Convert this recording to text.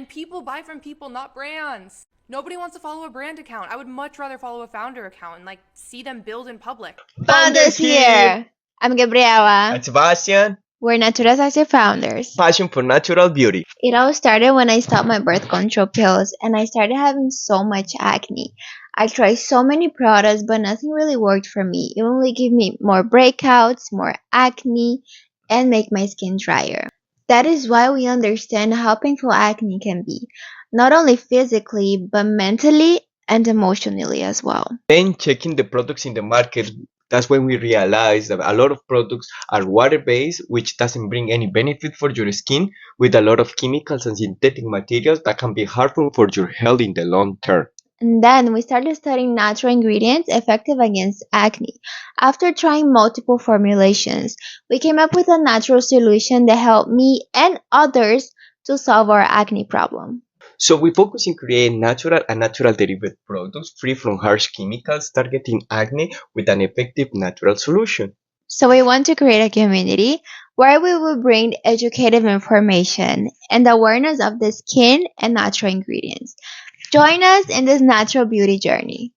And people buy from people, not brands. Nobody wants to follow a brand account. I would much rather follow a founder account and see them build in public. Founders here! I'm Gabriela. I'm Sebastian. We're NaturaXotic's founders. Passion for natural beauty. It all started when I stopped my birth control pills and I started having so much acne. I tried so many products, but nothing really worked for me. It only gave me more breakouts, more acne, and make my skin drier. That is why we understand how painful acne can be, not only physically, but mentally and emotionally as well. Then checking the products in the market, that's when we realize that a lot of products are water-based, which doesn't bring any benefit for your skin, with a lot of chemicals and synthetic materials that can be harmful for your health in the long term. And then we started studying natural ingredients effective against acne. After trying multiple formulations, we came up with a natural solution that helped me and others to solve our acne problem. So we focus in creating natural and natural-derived products free from harsh chemicals, targeting acne with an effective natural solution. So we want to create a community where we will bring educative information and awareness of the skin and natural ingredients. Join us in this natural beauty journey.